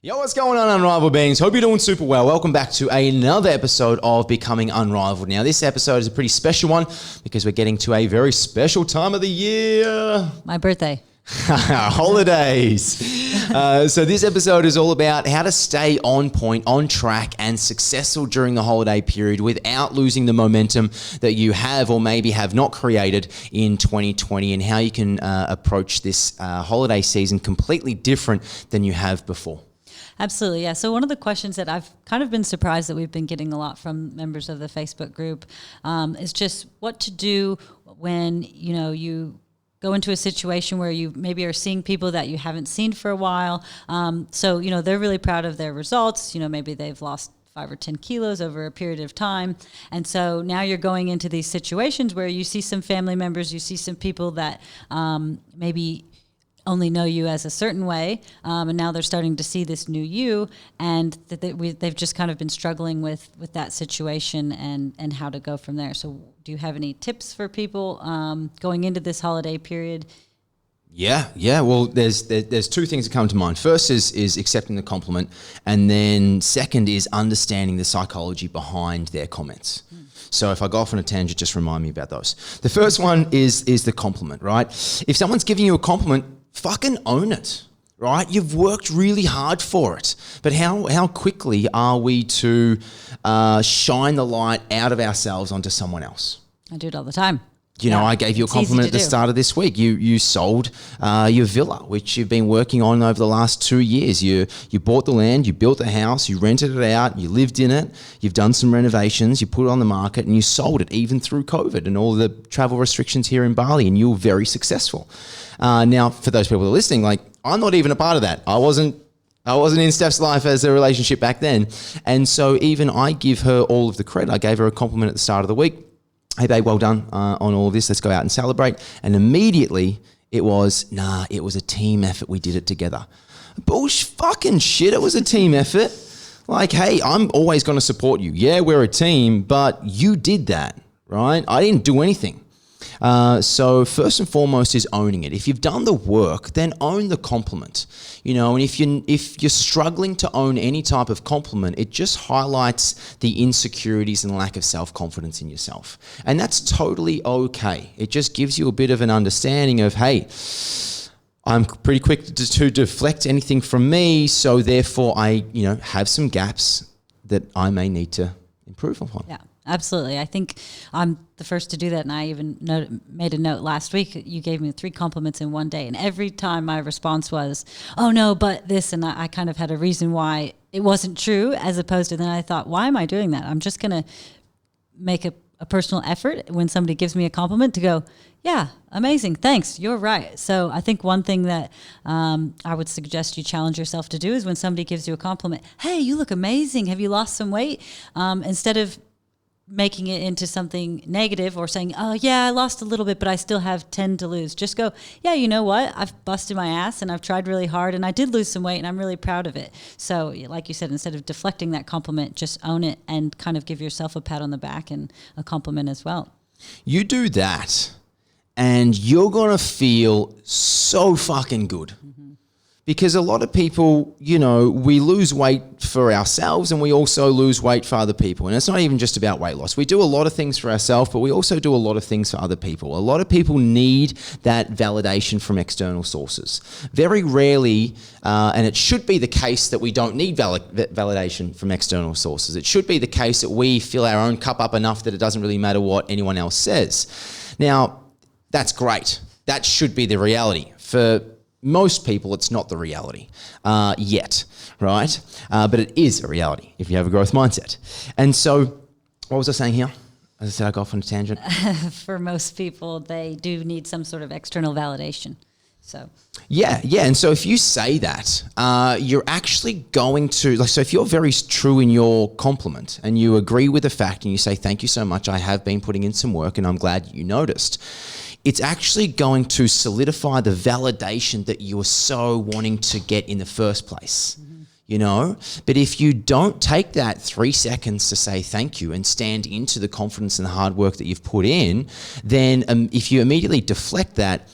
Yo, what's going on, Unrivaled beings? Hope you're doing super well. Welcome back to another episode of Becoming Unrivaled. Now, this episode is a pretty special one because we're getting to a very special time of the year. My birthday. Holidays. So this episode is all about how to stay on point, on track, and successful during the holiday period without losing the momentum that you have or maybe have not created in 2020, and how you can approach this holiday season completely different than you have before. Absolutely, yeah. So one of the questions that I've kind of been surprised that we've been getting a lot from members of the Facebook group is just what to do when, you go into a situation where you maybe are seeing people that you haven't seen for a while. So they're really proud of their results. Maybe they've lost 5 or 10 kilos over a period of time. And so now you're going into these situations where you see some family members, you see some people that maybe only know you as a certain way, and now they're starting to see this new you, and that they've just kind of been struggling with that situation and how to go from there. So do you have any tips for people going into this holiday period? Yeah. Well, there's two things that come to mind. First is accepting the compliment, and then second is understanding the psychology behind their comments. So if I go off on a tangent, just remind me about those. The first one is the compliment, right? If someone's giving you a compliment, fucking own it, right? You've worked really hard for it. But how quickly are we to shine the light out of ourselves onto someone else? I do it all the time. I gave you a compliment at the start of this week. You sold your villa, which you've been working on over the last 2 years. You bought the land, you built the house, you rented it out, you lived in it, you've done some renovations, you put it on the market, and you sold it even through COVID and all the travel restrictions here in Bali, and you were very successful. Now, for those people that are listening, I'm not even a part of that. I wasn't in Steph's life as a relationship back then. And so even I give her all of the credit. I gave her a compliment at the start of the week. Hey, babe, well done on all of this. Let's go out and celebrate. And immediately it was a team effort. We did it together. Bullshit, fucking shit. It was a team effort. Hey, I'm always going to support you. Yeah, we're a team, but you did that, right? I didn't do anything. So first and foremost is owning it. If you've done the work, then own the compliment. And if you're struggling to own any type of compliment, it just highlights the insecurities and lack of self-confidence in yourself. And that's totally okay. It just gives you a bit of an understanding of, hey, I'm pretty quick to deflect anything from me, so therefore I, have some gaps that I may need to improve upon. Yeah. Absolutely. I think I'm the first to do that. And I even made a note last week. You gave me 3 compliments in one day. And every time my response was, oh, no, but this. And I kind of had a reason why it wasn't true, as opposed to then I thought, why am I doing that? I'm just going to make a personal effort when somebody gives me a compliment to go, yeah, amazing. Thanks. You're right. So I think one thing that I would suggest you challenge yourself to do is when somebody gives you a compliment, hey, you look amazing. Have you lost some weight? Instead of making it into something negative or saying, oh yeah, I lost a little bit, but I still have 10 to lose. Just go, yeah, you know what? I've busted my ass and I've tried really hard and I did lose some weight and I'm really proud of it. So like you said, instead of deflecting that compliment, just own it and kind of give yourself a pat on the back and a compliment as well. You do that and you're going to feel so fucking good. Because a lot of people, we lose weight for ourselves and we also lose weight for other people. And it's not even just about weight loss. We do a lot of things for ourselves, but we also do a lot of things for other people. A lot of people need that validation from external sources. Very rarely, and it should be the case that we don't need validation from external sources. It should be the case that we fill our own cup up enough that it doesn't really matter what anyone else says. Now, that's great. That should be the reality. For most people, it's not the reality yet, right? But it is a reality if you have a growth mindset. And so, what was I saying here? As I said, I go off on a tangent. For most people, they do need some sort of external validation. So yeah. And so if you say that, you're actually going to, so if you're very true in your compliment and you agree with the fact and you say, thank you so much, I have been putting in some work and I'm glad you noticed. It's actually going to solidify the validation that you were so wanting to get in the first place. But if you don't take that 3 seconds to say thank you and stand into the confidence and the hard work that you've put in, then if you immediately deflect that,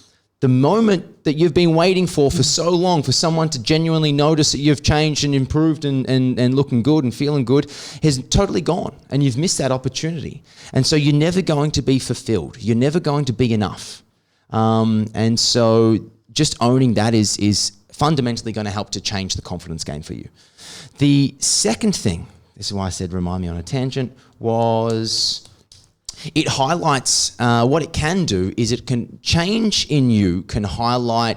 The moment that you've been waiting for so long for someone to genuinely notice that you've changed and improved and looking good and feeling good has totally gone, and you've missed that opportunity. And so you're never going to be fulfilled. You're never going to be enough. And so just owning that is fundamentally going to help to change the confidence game for you. The second thing, this is why I said remind me on a tangent, was it highlights what it can do is it can change in you can highlight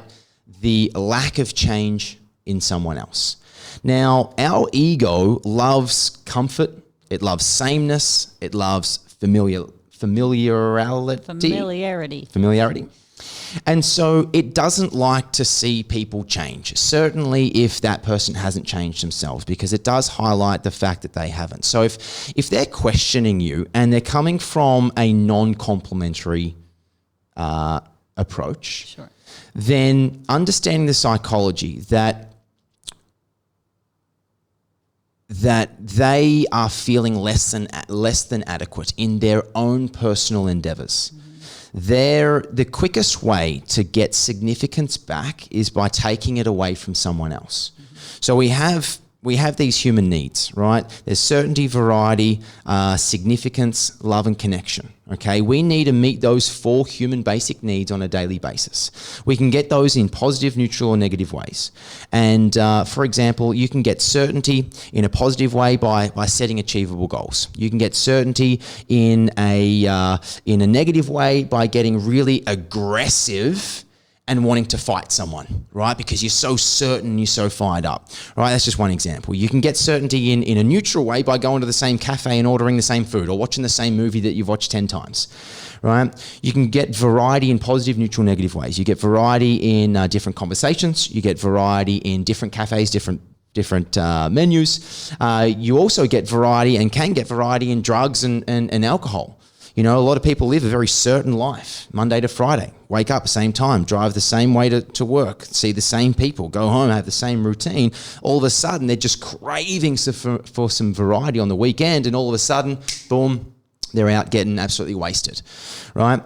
the lack of change in someone else. Now, our ego loves comfort. It loves sameness. It loves familiarity. And so it doesn't like to see people change, certainly if that person hasn't changed themselves, because it does highlight the fact that they haven't. So if they're questioning you and they're coming from a non-complimentary approach, sure, then understanding the psychology that they are feeling less than adequate in their own personal endeavors. The quickest way to get significance back is by taking it away from someone else. So we have these human needs, right? There's certainty, variety, significance, love, and connection. Okay, we need to meet those 4 human basic needs on a daily basis. We can get those in positive, neutral, or negative ways. And for example, you can get certainty in a positive way by setting achievable goals. You can get certainty in a negative way by getting really aggressive and wanting to fight someone, right? Because you're so certain, you're so fired up, right? That's just one example. You can get certainty in a neutral way by going to the same cafe and ordering the same food or watching the same movie that you've watched 10 times, right? You can get variety in positive, neutral, negative ways. You get variety in different conversations. You get variety in different cafes, different menus. You also get variety and can get variety in drugs and alcohol. You know, a lot of people live a very certain life, Monday to Friday, wake up same time, drive the same way to work, see the same people, go home, have the same routine. All of a sudden, they're just craving for some variety on the weekend, and all of a sudden, boom, they're out getting absolutely wasted, right?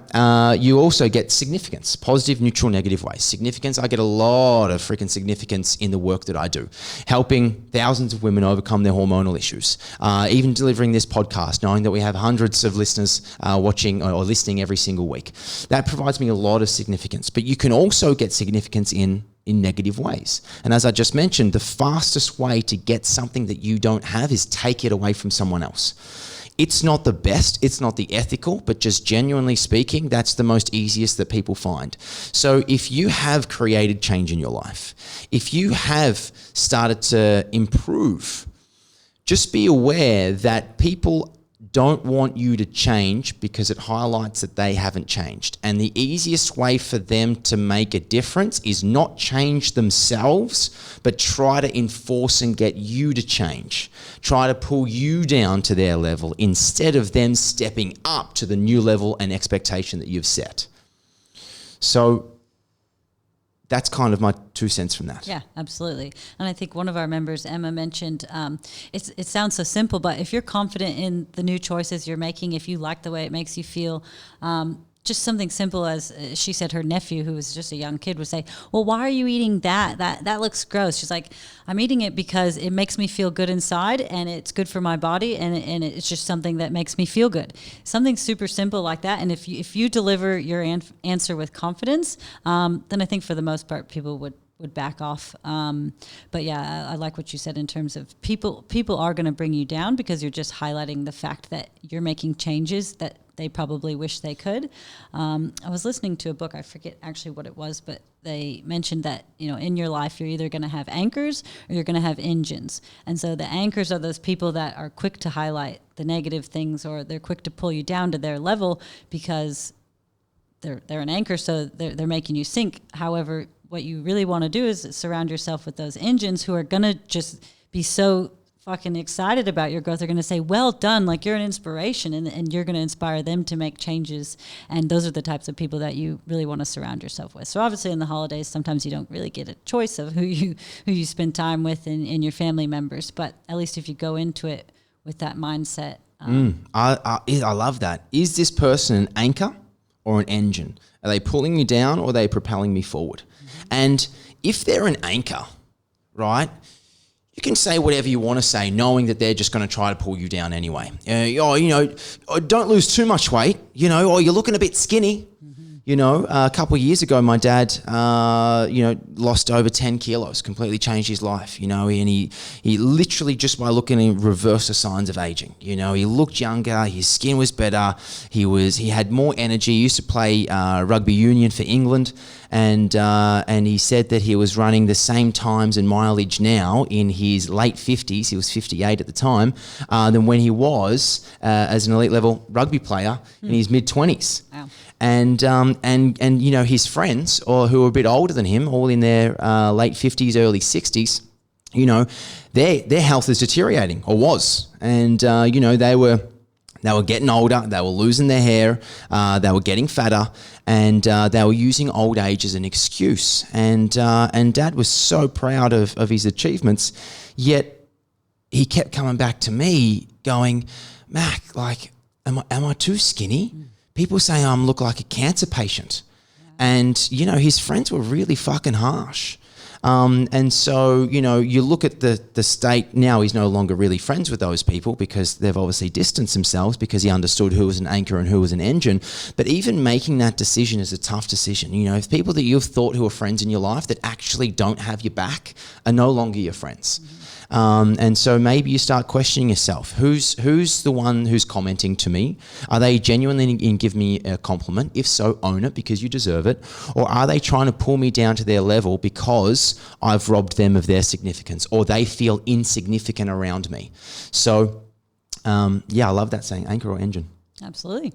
You also get significance, positive, neutral, negative ways. Significance, I get a lot of freaking significance in the work that I do, helping thousands of women overcome their hormonal issues, even delivering this podcast, knowing that we have hundreds of listeners watching or listening every single week. That provides me a lot of significance. But you can also get significance in negative ways. And as I just mentioned, the fastest way to get something that you don't have is take it away from someone else. It's not the best, it's not the ethical, but just genuinely speaking, that's the most easiest that people find. So if you have created change in your life, if you have started to improve, just be aware that people don't want you to change because it highlights that they haven't changed. And the easiest way for them to make a difference is not change themselves, but try to enforce and get you to change. Try to pull you down to their level instead of them stepping up to the new level and expectation that you've set. So that's kind of my 2 cents from that. Yeah, absolutely. And I think one of our members, Emma, mentioned it sounds so simple, but if you're confident in the new choices you're making, if you like the way it makes you feel, just something simple as she said her nephew, who was just a young kid, would say, well, why are you eating that? That looks gross. She's like, I'm eating it because it makes me feel good inside and it's good for my body and it's just something that makes me feel good. Something super simple like that. And if you deliver your answer with confidence, then I think for the most part people would back off. But yeah, I like what you said in terms of people are going to bring you down because you're just highlighting the fact that you're making changes that they probably wish they could. I was listening to a book, I forget actually what it was, but they mentioned that, in your life, you're either going to have anchors or you're going to have engines. And so the anchors are those people that are quick to highlight the negative things, or they're quick to pull you down to their level because they're an anchor, so they're making you sink. However, what you really want to do is surround yourself with those engines who are going to just be so fucking excited about your growth. They're going to say, well done, like you're an inspiration, and you're going to inspire them to make changes. And those are the types of people that you really want to surround yourself with. So obviously in the holidays, sometimes you don't really get a choice of who you spend time with in your family members. But at least if you go into it with that mindset. I love that. Is this person an anchor or an engine? Are they pulling me down or are they propelling me forward? And if they're an anchor, right, you can say whatever you want to say, knowing that they're just going to try to pull you down anyway. Don't lose too much weight, or you're looking a bit skinny. A couple of years ago, my dad, lost over 10 kilos, completely changed his life, and he literally, just by looking at him, reversed the signs of aging. He looked younger, his skin was better, he had more energy. He used to play rugby union for England, and he said that he was running the same times and mileage now in his late 50s, he was 58 at the time, than when he was as an elite level rugby player in his mid-20s. Wow. And his friends, or who were a bit older than him, all in their late 50s, early 60s, their health is deteriorating, or was. And, they were getting older, they were losing their hair, they were getting fatter, and they were using old age as an excuse. And Dad was so proud of his achievements, yet he kept coming back to me going, Mac, am I too skinny? People say I look like a cancer patient. And, his friends were really fucking harsh. And so, you look at the state now, he's no longer really friends with those people because they've obviously distanced themselves because he understood who was an anchor and who was an engine. But even making that decision is a tough decision. If people that you've thought who are friends in your life that actually don't have your back are no longer your friends. And so maybe you start questioning yourself. Who's the one who's commenting to me? Are they genuinely in give me a compliment? If so, own it because you deserve it. Or are they trying to pull me down to their level because I've robbed them of their significance, or they feel insignificant around me? So, I love that saying, anchor or engine. Absolutely.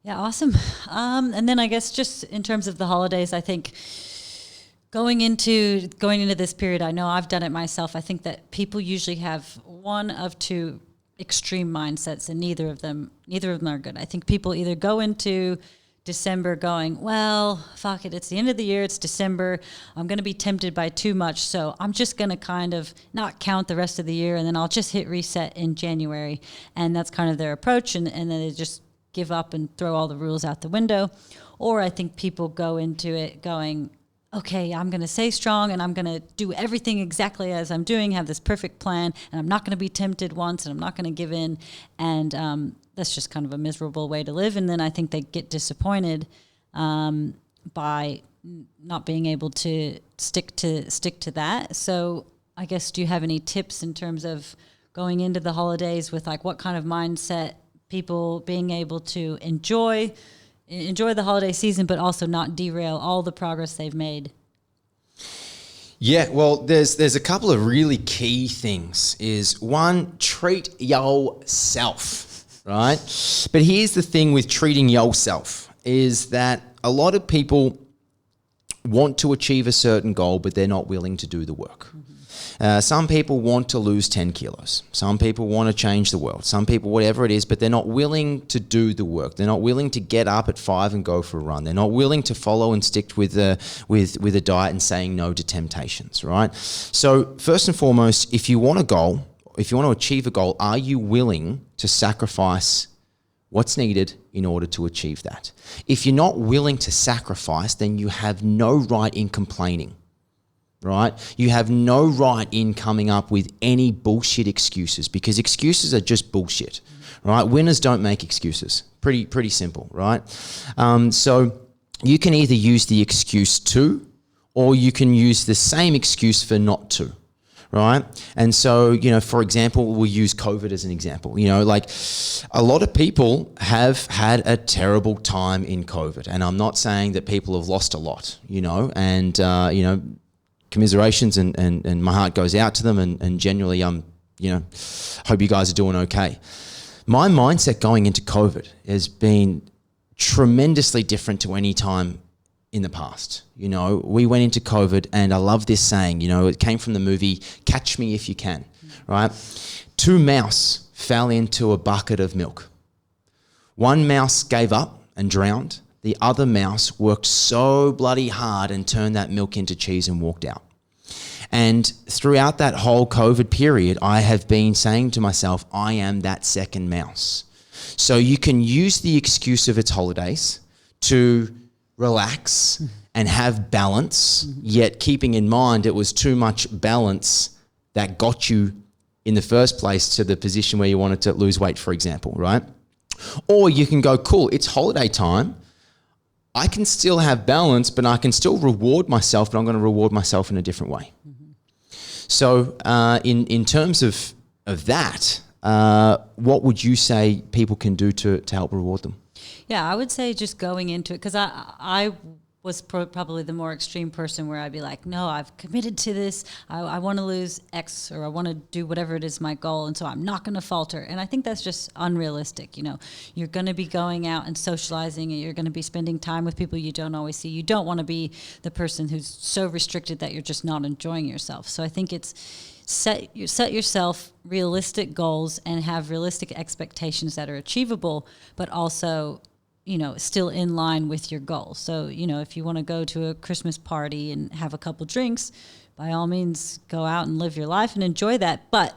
Yeah, awesome. And then I guess just in terms of the holidays, I think Going into this period, I know I've done it myself. I think that people usually have one of two extreme mindsets, and neither of them are good. I think people either go into December going, well, fuck it, it's the end of the year, it's December, I'm going to be tempted by too much, so I'm just going to kind of not count the rest of the year, and then I'll just hit reset in January. And that's kind of their approach, and then they just give up and throw all the rules out the window. Or I think people go into it going, okay, I'm going to stay strong and I'm going to do everything exactly as I'm doing, have this perfect plan, and I'm not going to be tempted once, and I'm not going to give in. And that's just kind of a miserable way to live. And then I think they get disappointed by not being able to stick to that. So I guess, do you have any tips in terms of going into the holidays with like what kind of mindset, people being able to enjoy the holiday season, but also not derail all the progress they've made? Yeah, well, there's a couple of really key things. Is one, treat yourself, right? But here's the thing with treating yourself is that a lot of people want to achieve a certain goal, but they're not willing to do the work. Some people want to lose 10 kilos. Some people want to change the world. Some people, whatever it is, but they're not willing to do the work. They're not willing to get up at 5 and go for a run. They're not willing to follow and stick with a diet and saying no to temptations, right? So first and foremost, if you want a goal, if you want to achieve a goal, are you willing to sacrifice what's needed in order to achieve that? If you're not willing to sacrifice, then you have no right in complaining. Right? You have no right in coming up with any bullshit excuses, because excuses are just bullshit, right? Winners don't make excuses. Pretty simple, right? So you can either use the excuse to, or you can use the same excuse for not to, right? And so, for example, we'll use COVID as an example. Like a lot of people have had a terrible time in COVID, and I'm not saying that people have lost a lot, and commiserations and my heart goes out to them, and generally hope you guys are doing okay. My mindset going into COVID has been tremendously different to any time in the past. We went into COVID, and I love this saying, it came from the movie Catch Me If You Can, right? 2 mouse fell into a bucket of milk. 1 mouse gave up and drowned. The other mouse worked so bloody hard and turned that milk into cheese and walked out. And throughout that whole COVID period, I have been saying to myself, I am that second mouse. So you can use the excuse of it's holidays, to relax and have balance, yet keeping in mind it was too much balance that got you in the first place to the position where you wanted to lose weight, for example, right? Or you can go, cool, it's holiday time. I can still have balance, but I can still reward myself, but I'm going to reward myself in a different way. So in terms of that, what would you say people can do to help reward them? Yeah, I would say just going into it, because I was probably the more extreme person where I'd be like, no, I've committed to this. I want to lose X, or I want to do whatever it is my goal, and so I'm not going to falter. And I think that's just unrealistic. You know, you're going to be going out and socializing, and you're going to be spending time with people you don't always see. You don't want to be the person who's so restricted that you're just not enjoying yourself. So I think it's set yourself realistic goals and have realistic expectations that are achievable, but also, you know, still in line with your goal. So, you know, if you want to go to a Christmas party and have a couple drinks, by all means, go out and live your life and enjoy that. But,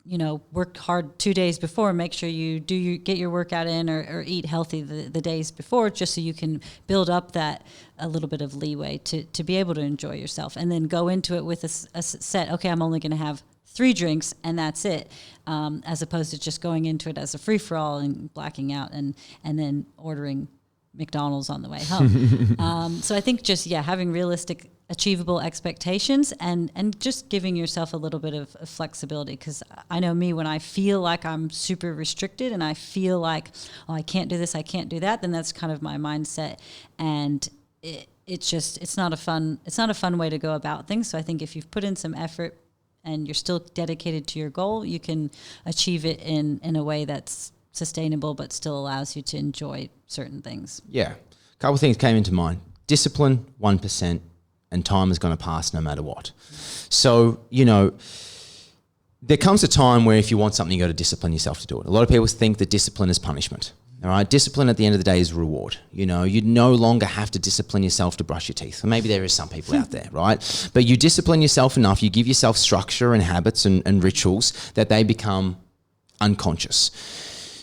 you know, work hard 2 days before. Make sure you get your workout in, or eat healthy the days before, just so you can build up that a little bit of leeway to be able to enjoy yourself. And then go into it with a set, okay, I'm only going to have 3 drinks and that's it, as opposed to just going into it as a free-for-all and blacking out and then ordering McDonald's on the way home. So I think just, having realistic, achievable expectations and just giving yourself a little bit of flexibility. Because I know me, when I feel like I'm super restricted and I feel like, oh, I can't do this, I can't do that, then that's kind of my mindset. And it's not a fun way to go about things. So I think if you've put in some effort and you're still dedicated to your goal, you can achieve it in a way that's sustainable but still allows you to enjoy certain things. Yeah. A couple of things came into mind. Discipline, 1%, and time is going to pass no matter what. So, you know, there comes a time where if you want something, you got to discipline yourself to do it. A lot of people think that discipline is punishment. All right, discipline at the end of the day is reward. You know, you no longer have to discipline yourself to brush your teeth. Or maybe there is some people out there, right? But you discipline yourself enough, you give yourself structure and habits and rituals that they become unconscious.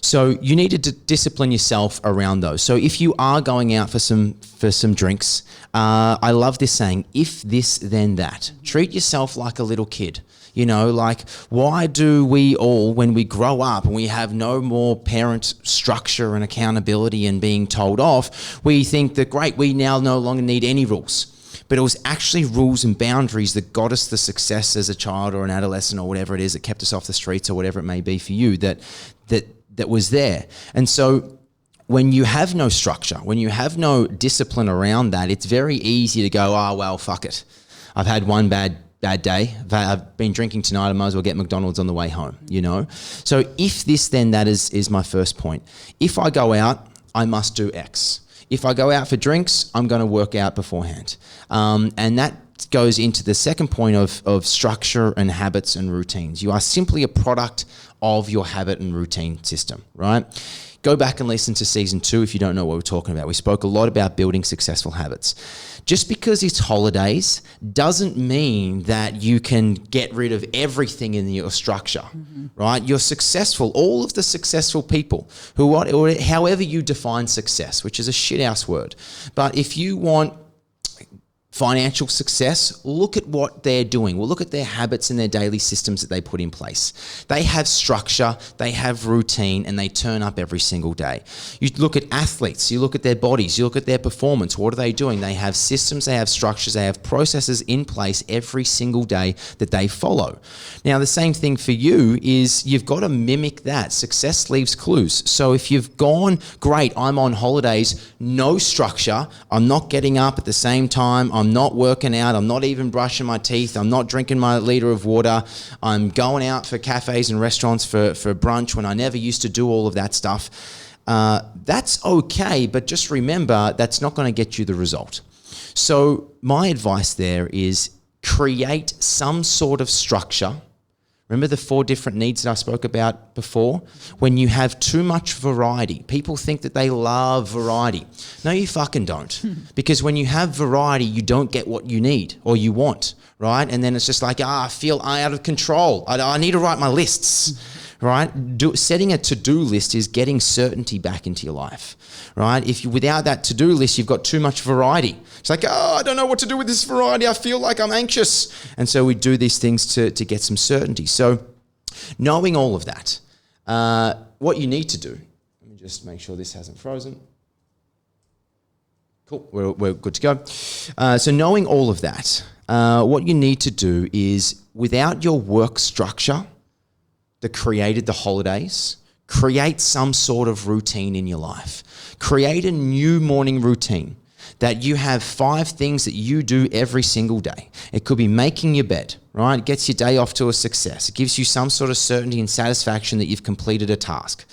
So you need to discipline yourself around those. So if you are going out for some drinks, I love this saying, if this, then that. Treat yourself like a little kid. You know, like, why do we all, when we grow up and we have no more parent structure and accountability and being told off, we think that, great, we now no longer need any rules. But it was actually rules and boundaries that got us the success as a child or an adolescent or whatever it is that kept us off the streets or whatever it may be for you that was there. And so when you have no structure, when you have no discipline around that, it's very easy to go, oh, well, fuck it. I've had one bad day. I've been drinking tonight. I might as well get McDonald's on the way home, you know? So if this, then that is my first point. If I go out, I must do X. If I go out for drinks, I'm going to work out beforehand. And that goes into the second point of structure and habits and routines. You are simply a product of your habit and routine system, right? Go back and listen to season 2 if you don't know what we're talking about. We spoke a lot about building successful habits. Just because it's holidays doesn't mean that you can get rid of everything in your structure, right? You're successful. All of the successful people or however you define success, which is a shit-ass word. But if you want financial success, look at what they're doing. We'll look at their habits and their daily systems that they put in place. They have structure, they have routine, and they turn up every single day. You look at athletes, you look at their bodies, you look at their performance. What are they doing? They have systems, they have structures, they have processes in place every single day that they follow. Now, the same thing for you is you've got to mimic that. Success leaves clues. So if you've gone, great, I'm on holidays, no structure, I'm not getting up at the same time, I'm not working out, I'm not even brushing my teeth, I'm not drinking my liter of water, I'm going out for cafes and restaurants for brunch when I never used to do all of that stuff. That's okay, but just remember that's not going to get you the result. So my advice there is create some sort of structure. Remember the 4 different needs that I spoke about before? When you have too much variety, people think that they love variety. No, you fucking don't. Because when you have variety, you don't get what you need or you want, right? And then it's just like, I feel out of control. I need to write my lists, right? Setting a to-do list is getting certainty back into your life, right? If you, without that to-do list, you've got too much variety. It's like, oh, I don't know what to do with this variety. I feel like I'm anxious. And so we do these things to get some certainty. So knowing all of that, what you need to do, let me just make sure this hasn't frozen. Cool, we're good to go. So knowing all of that, what you need to do is, without your work structure that created the holidays, create some sort of routine in your life. Create a new morning routine that you have 5 things that you do every single day. It could be making your bed, right? It gets your day off to a success. It gives you some sort of certainty and satisfaction that you've completed a task.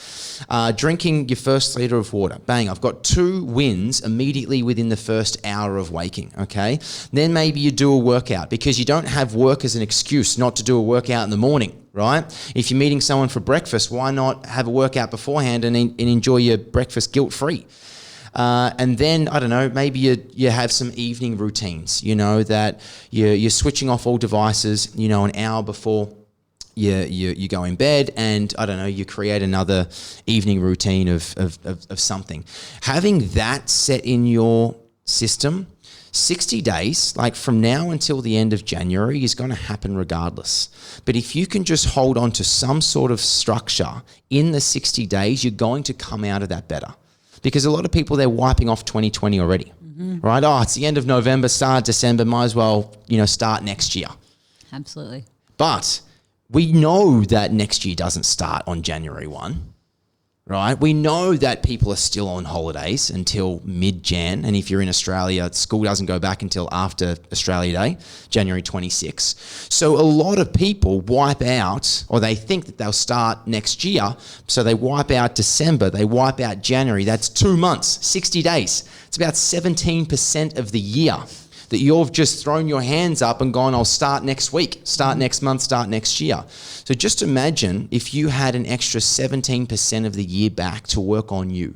Drinking your first liter of water. Bang, I've got 2 wins immediately within the first hour of waking, okay? Then maybe you do a workout, because you don't have work as an excuse not to do a workout in the morning, right? If you're meeting someone for breakfast, why not have a workout beforehand and enjoy your breakfast guilt-free? And then, I don't know, maybe you have some evening routines, you know, that you're switching off all devices, you know, an hour before you go in bed, and I don't know, you create another evening routine of something. Having that set in your system, 60 days, like from now until the end of January, is going to happen regardless. But if you can just hold on to some sort of structure in the 60 days, you're going to come out of that better. Because a lot of people, they're wiping off 2020 already, right? Oh, it's the end of November, start December, might as well, you know, start next year. Absolutely. But we know that next year doesn't start on January 1, right? We know that people are still on holidays until mid-Jan. And if you're in Australia, school doesn't go back until after Australia Day, January 26. So a lot of people wipe out, or they think that they'll start next year. So they wipe out December, they wipe out January. That's 2 months, 60 days. It's about 17% of the year that you've just thrown your hands up and gone, I'll start next week, start next month, start next year. So just imagine if you had an extra 17% of the year back to work on you.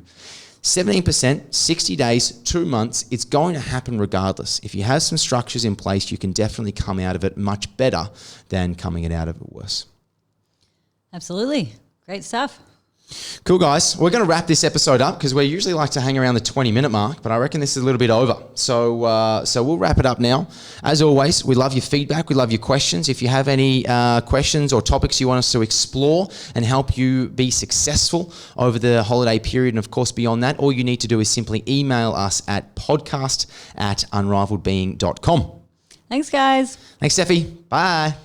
17%, 60 days, 2 months, it's going to happen regardless. If you have some structures in place, you can definitely come out of it much better than coming out of it worse. Absolutely. Great stuff. Cool, guys. We're going to wrap this episode up because we usually like to hang around the 20-minute mark, but I reckon this is a little bit over. So we'll wrap it up now. As always, we love your feedback. We love your questions. If you have any questions or topics you want us to explore and help you be successful over the holiday period, and of course beyond that, all you need to do is simply email us at podcast@unrivalledbeing.com. Thanks, guys. Thanks, Steffi. Bye.